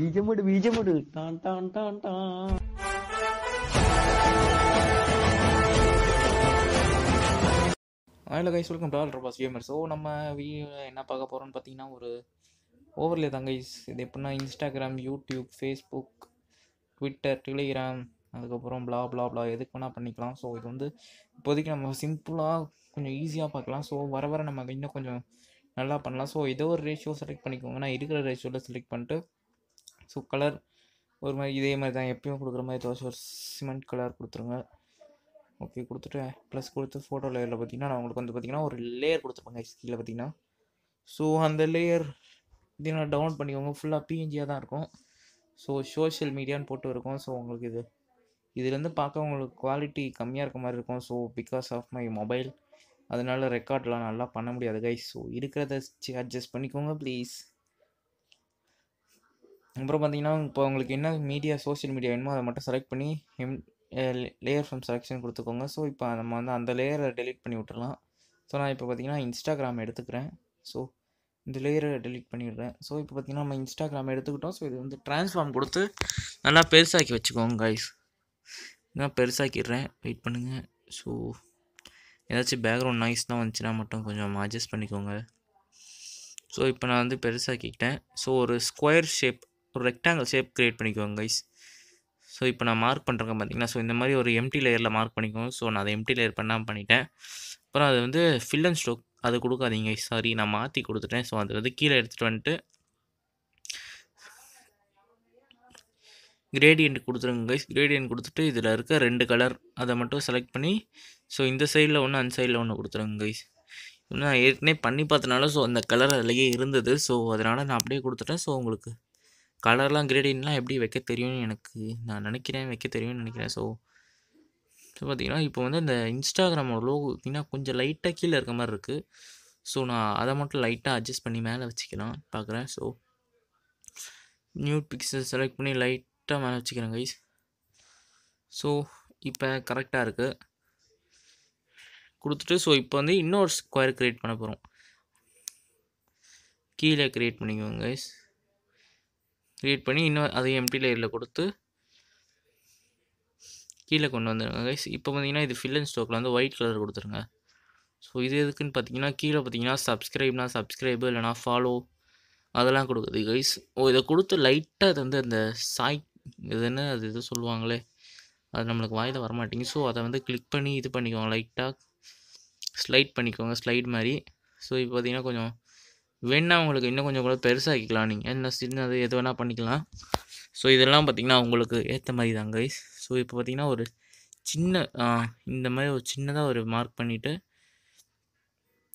பீஜமுடு பீஜமுடு டான் டான் டான் டான். Hello guys, welcome to all ரோபாஸ் கேமர். ஸோ நம்ம என்ன பார்க்க போகிறோம்னு பார்த்தீங்கன்னா ஒரு ஓவர்லே தான் கைஸ். இது எப்படின்னா Instagram, YouTube, Facebook, Twitter, Telegram, அதுக்கப்புறம் ப்ளா ப்ளா ப்ளா எதுக்கு வேணால் பண்ணிக்கலாம். ஸோ இது வந்து இப்போதைக்கு நம்ம சிம்பிளாக கொஞ்சம் ஈஸியாக பார்க்கலாம். ஸோ வர வர நம்ம இன்னும் கொஞ்சம் நல்லா பண்ணலாம். ஸோ ஏதோ ஒரு ரேஷியோ செலக்ட் பண்ணிக்கோங்க. நான் இருக்கிற ரேஷியோவில் செலக்ட் பண்ணிட்டு ஸோ கலர் ஒரு மாதிரி இதே மாதிரி தான் எப்பயும் கொடுக்குற மாதிரி ஏதாச்சும் ஒரு சிமெண்ட் கலர் கொடுத்துருங்க. ஓகே, கொடுத்துட்டு ப்ளஸ் கொடுத்து ஃபோட்டோ லேயரில் பார்த்தீங்கன்னா நான் உங்களுக்கு வந்து பார்த்தீங்கன்னா ஒரு லேயர் கொடுத்துருப்பேங்க கீழே பார்த்தீங்கன்னா. ஸோ அந்த லேயர் இது நான் டவுன்லோட் பண்ணிக்கோங்க. ஃபுல்லாக பிஎன்ஜியாக தான் இருக்கும். ஸோ சோஷியல் மீடியான்னு போட்டு இருக்கும். ஸோ உங்களுக்கு இதுலேருந்து பார்க்க உங்களுக்கு குவாலிட்டி கம்மியாக இருக்க மாதிரி இருக்கும். So because of my mobile, அதனால ரெக்கார்ட்லாம் நல்லா பண்ண முடியாது கைஸ். ஸோ இருக்கிறத அட்ஜஸ்ட் பண்ணிக்கோங்க ப்ளீஸ். அப்புறம் பார்த்தீங்கன்னா இப்போ உங்களுக்கு என்ன மீடியா சோஷியல் மீடியா வேணுமோ அதை மட்டும் செலக்ட் பண்ணி லேயர் ஃப்ரம் செலெக்ஷன் கொடுத்துக்கோங்க. ஸோ இப்போ நம்ம வந்து அந்த லேயரை டெலீட் பண்ணி விட்டுறலாம். ஸோ நான் இப்போ பார்த்தீங்கன்னா இன்ஸ்டாகிராம் எடுத்துக்கிறேன். ஸோ இந்த லேயரை டெலீட் பண்ணிடுறேன். ஸோ இப்போ பார்த்தீங்கன்னா நம்ம இன்ஸ்டாகிராம் எடுத்துக்கிட்டோம். ஸோ இது வந்து ட்ரான்ஸ்ஃபார்ம் கொடுத்து நல்லா பெருசாக்கி வச்சுக்கோங்க கைஸ். நான் பெருசாக்கிடுறேன், வெயிட் பண்ணுங்கள். ஸோ ஏதாச்சும் பேக்ரவுண்ட் நாய்ஸ்லாம் வந்துச்சுன்னா மட்டும் கொஞ்சம் அட்ஜஸ்ட் பண்ணிக்கோங்க. ஸோ இப்போ நான் வந்து பெருசாக்கிக்கிட்டேன். ஸோ ஒரு ஸ்கொயர் ஷேப், ஒரு ரெக்டாங்கிள் ஷேப் க்ரியேட் பண்ணிக்கோங்க கைஸ். ஸோ இப்போ நான் மார்க் பண்ணுறேங்க பார்த்தீங்கன்னா. ஸோ இந்த மாதிரி ஒரு எம்டி லேயரில் மார்க் பண்ணிக்கோங்க. ஸோ நான் அதை எம்டி லேயர் பண்ணாமல் பண்ணிட்டேன். அப்புறம் அது வந்து ஃபில் அண்ட் ஸ்ட்ரோக் அது கொடுக்காதீங்க. சாரி, நான் மாற்றி கொடுத்துட்டேன். ஸோ அது வந்து கீழே எடுத்துகிட்டு வந்துட்டு கிரேடியன்ட் கொடுத்துருங்க கைஸ். கிரேடியன்ட் கொடுத்துட்டு இதில் இருக்க 2 கலர் அதை மட்டும் செலக்ட் பண்ணி ஸோ இந்த சைடில் ஒன்று அந்த சைடில் ஒன்று கொடுத்துருங்க கைஸ். இன்னும் நான் ஏற்கனவே பண்ணி பார்த்தனால ஸோ அந்த கலர் அதிலேயே இருந்தது. ஸோ அதனால் நான் அப்படியே கொடுத்துட்டேன். ஸோ உங்களுக்கு கலர்லாம் கிரேடியன்ட்லாம் எப்படி வைக்க தெரியும்னு நான் நினைக்கிறேன், வைக்க தெரியும்னு நினைக்கிறேன். ஸோ பார்த்தீங்கன்னா இப்போ வந்து இந்த இன்ஸ்டாகிராமோட லோகோ பார்த்தீங்கன்னா கொஞ்சம் லைட்டாக கீழே இருக்க மாதிரி இருக்குது. ஸோ நான் அதை மட்டும் லைட்டாக அட்ஜஸ்ட் பண்ணி மேலே வச்சுக்கலாம் பார்க்குறேன். ஸோ நியூ பிக்சல் செலக்ட் பண்ணி லைட்டாக மேலே வச்சுக்கிறேன் கைஸ். ஸோ இப்போ கரெக்டாக இருக்குது கொடுத்துட்டு ஸோ இப்போ வந்து இன்னொரு ஸ்கொயர் க்ரியேட் பண்ண போகிறோம். கீழே க்ரியேட் பண்ணிக்கோங்க கைஸ். க்ரியேட் பண்ணி இன்னும் அதை எம்டி லேயரில் கொடுத்து கீழே கொண்டு வந்துடுங்க கைஸ். இப்போ பார்த்தீங்கன்னா இது ஃபில் அண்ட் ஸ்ட்ரோக்கில் வந்து ஒயிட் கலர் கொடுத்துருங்க. ஸோ இது எதுக்குன்னு பார்த்தீங்கன்னா கீழே பார்த்தீங்கன்னா சப்ஸ்கிரைப்னா சப்ஸ்கிரைபு இல்லைனா ஃபாலோ அதெல்லாம் கொடுக்குது கைஸ். இதை கொடுத்து லைட்டாக இது வந்து அந்த இது என்ன அது இது சொல்லுவாங்களே, அது நம்மளுக்கு வாயில் வரமாட்டேங்க. ஸோ அதை வந்து கிளிக் பண்ணி இது பண்ணிக்கோங்க, லைட்டாக ஸ்லைட் பண்ணிக்கோங்க, ஸ்லைட் மாதிரி. ஸோ இப்போ பார்த்தீங்கன்னா கொஞ்சம் வேணா உங்களுக்கு இன்னும் கொஞ்சம் கூட பெருசாகிக்கலாம். நீங்கள் என்ன சின்னது எது வேணால் பண்ணிக்கலாம். ஸோ இதெல்லாம் பார்த்திங்கன்னா உங்களுக்கு ஏற்ற மாதிரி தான் கைஸ். ஸோ இப்போ பார்த்திங்கன்னா ஒரு சின்ன இந்த மாதிரி ஒரு சின்னதாக ஒரு மார்க் பண்ணிவிட்டு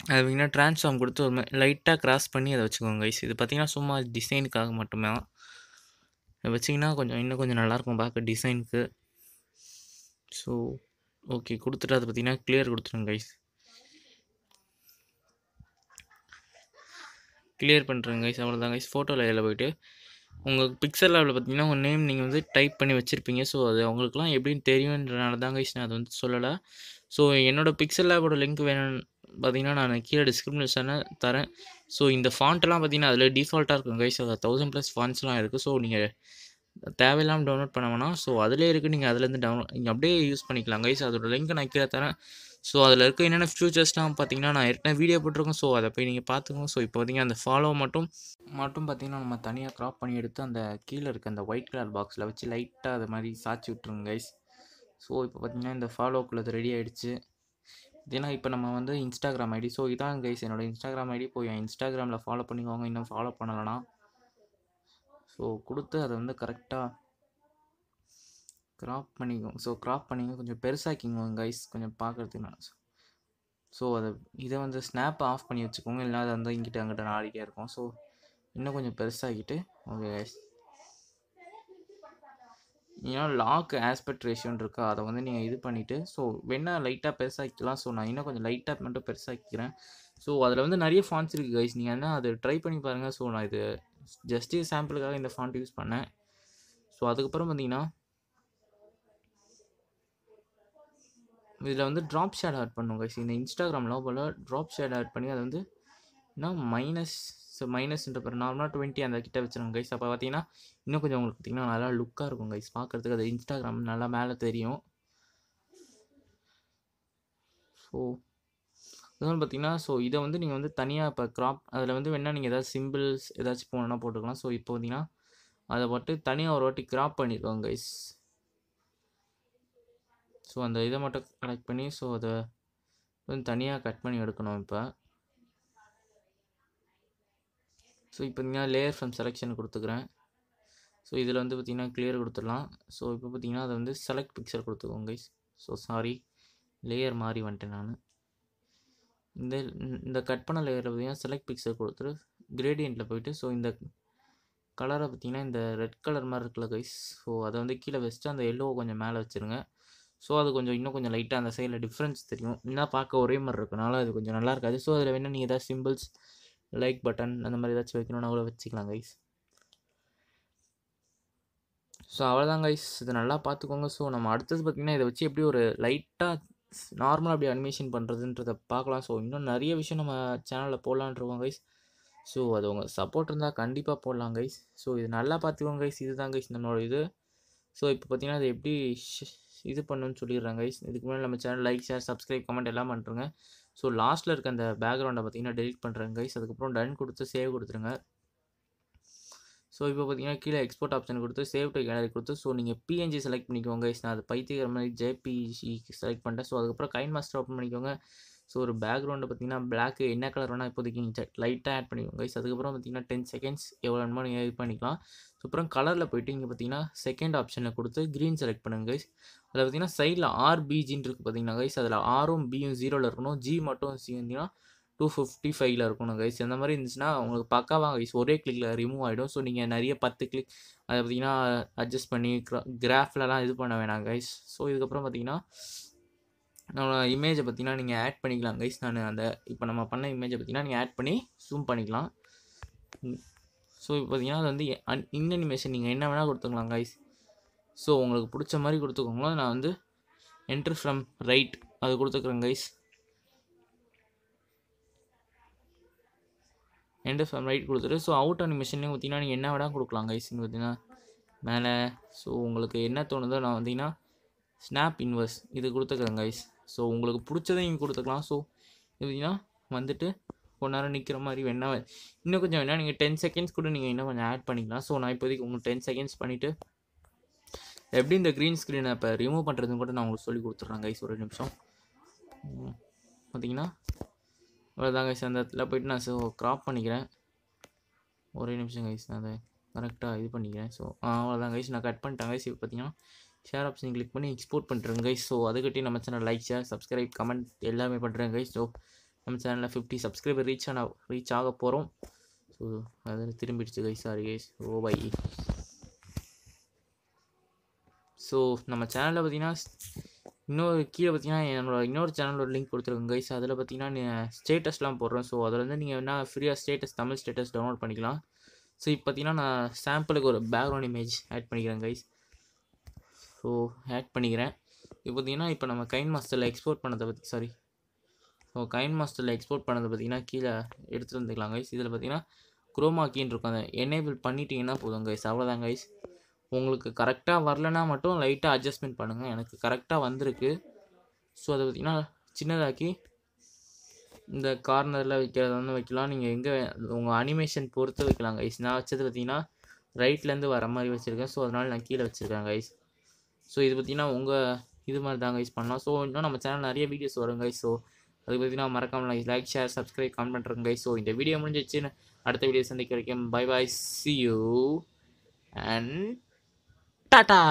அது பார்த்திங்கன்னா ட்ரான்ஸ்ஃபார்ம் கொடுத்து ஒரு மாதிரி லைட்டாக க்ராஸ் பண்ணி அதை வச்சுக்கோங்க கைஸ். இது பார்த்திங்கன்னா சும்மா டிசைனுக்காக மட்டுமே அதை வச்சிங்கன்னா இன்னும் கொஞ்சம் நல்லாயிருக்கும் பார்க்க டிசைனுக்கு. ஸோ ஓகே கொடுத்துட்டு அதை பார்த்திங்கன்னா கிளியர் கொடுத்துருங்க கைஸ். கிளியர் பண்ணுறேங்க கைஸ், அவ்வளோதான் கைஸ். ஃபோட்டோ லேயரில் போய்ட்டு உங்கள் பிக்சல் லேபில் பார்த்தீங்கன்னா உங்கள் நேம் நீங்கள் வந்து டைப் பண்ணி வச்சுருப்பீங்க. ஸோ அது அவங்களுக்குலாம் எப்படின்னு தெரியுன்றனால தான் கைஸ் நான் அதை வந்து சொல்லலை. ஸோ என்னோடய பிக்சல் லேபோட லிங்க் வேணும்னு பார்த்தீங்கன்னா நான் கீழே டிஸ்கிரிப்ஷனில் தரேன். ஸோ இந்த ஃபாண்ட்லாம் பார்த்தீங்கன்னா அதில் டிஃபால்ட்டாக இருக்கும் கைஸ். அதில் 1000+ ஃபாண்ட்ஸ்லாம் இருக்குது. ஸோ நீங்கள் தேவையில்லாமல் டவுன்லோட் பண்ண வேணாம். ஸோ அதிலே இருக்குது, நீங்கள் அதுலேருந்து நீங்கள் அப்படியே யூஸ் பண்ணிக்கலாம் கைஸ். அதோட லிங்க் நான் கீழே தரேன். ஸோ அதில் இருக்க என்னென்ன ஃபியூச்சர்ஸ்லாம் பார்த்தீங்கன்னா நான் ஏற்கனவே வீடியோ போட்டிருக்கோம். ஸோ அதை போய் நீங்கள் பார்த்துக்கோங்க. ஸோ இப்போ பார்த்தீங்கன்னா அந்த ஃபாலோ மட்டும் பார்த்தீங்கன்னா நம்ம தனியாக க்ராப் பண்ணி எடுத்து அந்த கீழே இருக்க அந்த ஒயிட் கலர் பாக்ஸில் வச்சு லைட்டாக அது மாதிரி சாய்ச்சி விட்ருங்க கைஸ். ஸோ இப்போ பார்த்தீங்கன்னா இந்த ஃபாலோக்குள்ளது ரெடி ஆகிடுச்சு. ஏன்னா இப்போ நம்ம வந்து இன்ஸ்டாகிராம் ஐடி. ஸோ இதான் கைஸ் என்னோடய இன்ஸ்டாகிராம் ஐடி. போய் என் இன்ஸ்டாகிராமில் ஃபாலோ பண்ணிக்கோங்க இன்னும் ஃபாலோ பண்ணலைன்னா. ஸோ கொடுத்து அதை வந்து கரெக்டாக க்ராப் பண்ணிக்கோங்க. ஸோ க்ராப் பண்ணிங்க கொஞ்சம் பெருசாக்கிங்க கைஸ், கொஞ்சம் பார்க்குறதுக்கு. ஸோ இதை வந்து ஸ்னாப் ஆஃப் பண்ணி வச்சுக்கோங்க, இல்லைனா அது வந்து இங்கிட்ட அங்கிட்ட நாளைக்கே இருக்கும். ஸோ இன்னும் கொஞ்சம் பெருசாகிட்டு ஓகே கைஸ். ஏன்னா லாக் ஆஸ்பெக்ட் ரேஷியோன்னு இருக்கா, அதை வந்து நீங்கள் இது பண்ணிவிட்டு ஸோ வேணால் லைட்டாக பெருசாக்கிக்கலாம். ஸோ நான் இன்னும் கொஞ்சம் லைட்டாக மட்டும் பெருசாக்கிக்கிறேன். ஸோ அதில் வந்து நிறைய ஃபாண்ட்ஸ் இருக்குது கைஸ், நீங்கள் என்ன அதை ட்ரை பண்ணி பாருங்கள். ஸோ நான் இது ஜஸ்ட்டு சாம்பிளுக்காக இந்த ஃபாண்ட் யூஸ் பண்ணேன். ஸோ அதுக்கப்புறம் பார்த்தீங்கன்னா இதில் வந்து ட்ராப் ஷேட் ஆட் பண்ணுங்க கைஸ். இந்த இன்ஸ்டாகிராம் லோகோவில் ட்ராப் ஷேட் ஆட் பண்ணி அதை வந்து இன்னும் ஸோ மைனஸ்ன்ற பேர் நார்மலாக 20 அந்த கிட்ட வச்சுருங்க கைஸ். அப்போ பார்த்தீங்கன்னா இன்னும் கொஞ்சம் உங்களுக்கு பார்த்தீங்கன்னா நல்லா லுக்காக இருக்கும் கைஸ் பார்க்குறதுக்கு. அது இன்ஸ்டாகிராம் நல்லா மேலே தெரியும். ஸோ அதுவும் பார்த்தீங்கன்னா ஸோ இதை வந்து நீங்கள் வந்து தனியாக இப்போ க்ராப் அதில் வந்து வேணால் நீங்கள் ஏதாவது சிம்பிள்ஸ் ஏதாச்சும் போகணுன்னா போட்டுக்கலாம். ஸோ இப்போ பார்த்தீங்கன்னா அதை மட்டும் தனியாக ஒரு வாட்டி க்ராப் பண்ணியிருக்கோங்க கைஸ். ஸோ அந்த இதை மட்டும் கனெக்ட் பண்ணி ஸோ அதை வந்து தனியாக கட் பண்ணி எடுக்கணும் இப்போ. ஸோ இப்போ பார்த்தீங்கன்னா லேயர் ஃப்ரம் செலெக்ஷன் கொடுத்துக்கிறேன். ஸோ இதில் வந்து பார்த்திங்கன்னா கிளியர் கொடுத்துடலாம். ஸோ இப்போ பார்த்தீங்கன்னா அதை வந்து செலக்ட் பிக்சர் கொடுத்துக்கோங்க கைஸ். ஸோ சாரி லேயர் மாறி வந்துட்டேன் நான். இந்த கட் பண்ண லேயரில் பார்த்தீங்கன்னா செலக்ட் பிக்சர் கொடுத்துட்டு கிரேடியண்ட்டில் போயிட்டு ஸோ இந்த கலரை பார்த்தீங்கன்னா இந்த ரெட் கலர் மாதிரி இருக்குல்ல கைஸ். ஸோ அதை வந்து கீழே வச்சுட்டு அந்த எல்லோ கொஞ்சம் மேலே வச்சுருங்க. ஸோ அது கொஞ்சம் இன்னும் கொஞ்சம் லைட்டாக அந்த சைடில் டிஃப்ரென்ஸ் தெரியும். இன்னும் பார்க்க ஒரே மாதிரி இருக்கனால அது கொஞ்சம் நல்லா இருக்காது. ஸோ அதில் வேணால் நீங்கள் ஏதாவது சிம்பிள்ஸ் லைக் பட்டன் அந்த மாதிரி ஏதாச்சும் வைக்கணும்னா கூட வச்சுக்கலாம் கைஸ். ஸோ அவ்வளோதான் கைஸ், இதை நல்லா பார்த்துக்கோங்க. ஸோ நம்ம அடுத்தது பார்த்திங்கன்னா இதை வச்சு எப்படி ஒரு லைட்டாக நார்மலாக அப்படி அனிமேஷன் பண்ணுறதுன்றதை பார்க்கலாம். ஸோ இன்னும் நிறைய விஷயம் நம்ம சேனலில் போடலான்ருக்கோம் கைஸ். ஸோ அது உங்கள் சப்போர்ட் இருந்தால் கண்டிப்பாக போடலாம் கைஸ். ஸோ இது நல்லா பார்த்துக்கோங்க கைஸ். இதுதான் கைஸ் நம்மளோட இது. ஸோ இப்போ பார்த்தீங்கன்னா அது எப்படி இது பண்ணுன்னு சொல்லிடுறாங்க கைஸ். இதுக்கு மேலே நம்ம channel like share subscribe comment எல்லாம் பண்ணுறங்க. ஸோ லாஸ்ட்டில் இருக்க அந்த பேக்ரவுண்டை பார்த்தீங்கன்னா டெலிட் பண்ணுறேங்க கைஸ். அதுக்கப்புறம் டன் கொடுத்து சேவ் கொடுத்துருங்க. ஸோ இப்போ பார்த்தீங்கன்னா கீழே எக்ஸ்போர்ட் ஆப்ஷன் கொடுத்து சேவ் டு கேலரி கொடுத்து ஸோ நீங்கள் பிஎன்ஜி செலக்ட் பண்ணிக்கோங்க கைஸ். நான் அது பைத்தியக்கிற மாதிரி ஜேபிஜி செலக்ட் பண்ணிட்டேன். ஸோ அதுக்கப்புறம் கைன் மாஸ்டர் ஓப்பன் பண்ணிக்கோங்க. ஸோ ஒரு பேக்ரவுண்டு பார்த்தீங்கன்னா பிளாக் என்ன கலர் வேணால் இப்போதைக்கு நீங்கள் லைட்டாக ஆட் பண்ணிக்கோங்க கைஸ். அதுக்கப்புறம் பார்த்தீங்கன்னா 10 செகண்ட்ஸ் எவ்வளோ வேணுமோ நீங்கள் இது பண்ணிக்கலாம். ஸோ அப்புறம் கலரில் போய்ட்டு இங்கே பார்த்தீங்கன்னா செகண்ட் ஆப்ஷனில் கொடுத்து க்ரீன் செலக்ட் பண்ணுங்க கைஸ். அதில் பார்த்தீங்கன்னா சைடில் ஆர்பிஜின்னு இருக்குது பார்த்தீங்கன்னா கைஸ். அதில் ஆரும் பியும் 0ல் இருக்கணும். ஜி மட்டும் சி வந்தீங்கன்னா 255ல் இருக்கணும் கைஸ். அந்த மாதிரி இருந்துச்சுன்னா உங்களுக்கு பக்காவாக கைஸ் ஒரே கிளிக்கில் ரிமூவ் ஆகிடும். ஸோ நீங்கள் நிறைய 10 கிளிக் அதை பார்த்தீங்கன்னா அட்ஜஸ்ட் பண்ணி கிராஃப்லலாம் இது பண்ண வேணாம் கைஸ். ஸோ இதுக்கப்புறம் பார்த்தீங்கன்னா நம்ம இமேஜை பார்த்தீங்கன்னா நீங்கள் ஆட் பண்ணிக்கலாம் கைஸ். நான் அந்த இப்போ நம்ம பண்ண இமேஜை பார்த்தீங்கன்னா நீங்கள் ஆட் பண்ணி ஜூம் பண்ணிக்கலாம். ஸோ இப்போ பார்த்தீங்கன்னா அது வந்து இன்அனிமேஷன் நீங்கள் என்ன வேணால் கொடுத்துக்கலாம் கைஸ். ஸோ உங்களுக்கு பிடிச்ச மாதிரி கொடுத்துக்கோங்க. நான் வந்து என்ட்ரு ஃப்ரம் ரைட் அது கொடுத்துக்குறேன் கைஸ். என்ட்ரு ஃப்ரம் ரைட் கொடுத்துட்டு ஸோ அவுட் அனிமேஷன்லேயும் பார்த்தீங்கன்னா நீங்கள் என்ன வேணால் கொடுக்கலாம் கைஸ். இங்கே பார்த்தீங்கன்னா மேலே ஸோ உங்களுக்கு என்ன தோணுதோ நான் வந்தீங்கன்னா ஸ்னாப் இன்வர்ஸ் இது கொடுத்துக்கிறேன் கைஸ். ஸோ உங்களுக்கு பிடிச்சதை நீங்கள் கொடுத்துக்கலாம். ஸோ பார்த்தீங்கன்னா வந்துட்டு கொஞ்ச நேரம் நிற்கிற மாதிரி வேணா இன்னும் கொஞ்சம் வேணால் நீங்கள் 10 செகண்ட்ஸ் கூட நீங்கள் இன்னும் கொஞ்சம் ஆட் பண்ணிக்கலாம். ஸோ நான் இப்போதைக்கு உங்களுக்கு 10 செகண்ட்ஸ் பண்ணிவிட்டு எப்படி இந்த க்ரீன் ஸ்க்ரீனை இப்போ ரிமூவ் பண்ணுறதுன்னு கூட நான் உங்களுக்கு சொல்லி கொடுத்துட்றேன் கைஸ். ஒரு நிமிஷம் பார்த்தீங்கன்னா அவ்வளோதான் கைஸ். அந்த இடத்துல போய்ட்டு நான் ஸோ க்ராப் பண்ணிக்கிறேன். ஒரே நிமிஷம் கைஸ் நான் அதை கரெக்டாக இது பண்ணிக்கிறேன். ஸோ அவ்வளோதான் கைஸ் நான் கட் பண்ணிட்டேன் கைஸ். இப்போ பார்த்தீங்கன்னா ஷேர் ஆப்ஷன் கிளிக் பண்ணி எக்ஸ்போர்ட் பண்ணுறேங்க கைஸ். ஸோ அதுக்கிட்டே நம்ம channel like share subscribe comment எல்லாமே பண்ணுறேங்க கைஸ். ஸோ நம்ம சேனலில் 50 சப்ஸ்கிரைபர் ரீச் ஆக போகிறோம். ஸோ அது திரும்பிடுச்சு guys. Sorry guys. Oh bye. So நம்ம சேனலில் பார்த்தீங்கன்னா இன்னொரு கீழே பார்த்தீங்கன்னா என்னோட இன்னொரு சேனலோட லிங்க் கொடுத்துருக்கேன் கைஸ். அதில் பார்த்தீங்கன்னா ஸ்டேட்டஸ்லாம் போடுறோம். ஸோ அதில் வந்து நீங்கள் என்ன ஃப்ரீயாக ஸ்டேட்டஸ் தமிழ் ஸ்டேட்டஸ் டவுன்லோட் பண்ணிக்கலாம். ஸோ இப்போ பார்த்தீங்கன்னா நான் சாம்பிளுக்கு ஒரு பேக்ரவுண்ட் இமேஜ் ஆட் பண்ணிக்கிறேன் கைஸ். ஸோ ஆட் பண்ணிக்கிறேன். இப்போ பார்த்தீங்கன்னா இப்போ நம்ம கைன் மாஸ்டரில் எக்ஸ்போர்ட் பண்ணதை பற்றி ஸோ கைன் மாஸ்டரில் எக்ஸ்போர்ட் பண்ணதை பார்த்தீங்கன்னா கீழே எடுத்துகிட்டு வந்துக்கலாம் கைஸ். இதில் பார்த்தீங்கன்னா குரோமா கீன்னு இருக்கும். அதை எனேபிள் பண்ணிட்டீங்கன்னா போதும் கைஸ். அவ்வளோதான் கைஸ். உங்களுக்கு கரெக்டாக வரலன்னா மட்டும் லைட்டாக அட்ஜஸ்ட்மெண்ட் பண்ணுங்கள். எனக்கு கரெக்டாக வந்திருக்கு. ஸோ அதை பார்த்தீங்கன்னா சின்னதாக்கி இந்த கார்னரில் வைக்கிறத வந்து வைக்கலாம். நீங்கள் எங்கே உங்கள் அனிமேஷன் பொறுத்து வைக்கலாம் கைஸ். நான் வச்சது பார்த்தீங்கன்னா ரைட்லேருந்து வர மாதிரி வச்சுருக்கேன். ஸோ அதனால் நான் கீழே வச்சுருக்கேன் கைஸ். ஸோ இது பார்த்தீங்கன்னா உங்கள் இது மாதிரி தான் கைஸ் பண்ணலாம். ஸோ இன்னும் நம்ம சேனல் நிறைய வீடியோஸ் வரும் கைஸ். ஸோ அது பார்த்தீங்கன்னா மறக்காமல் லைக் ஷேர் சப்ஸ்கிரைப் கமெண்ட் பண்ணுறேங்க கைஸ். ஸோ இந்த வீடியோ முடிஞ்சிச்சு. அடுத்த வீடியோ சந்திக்க வரைக்கும் bye bye, see you and Tata.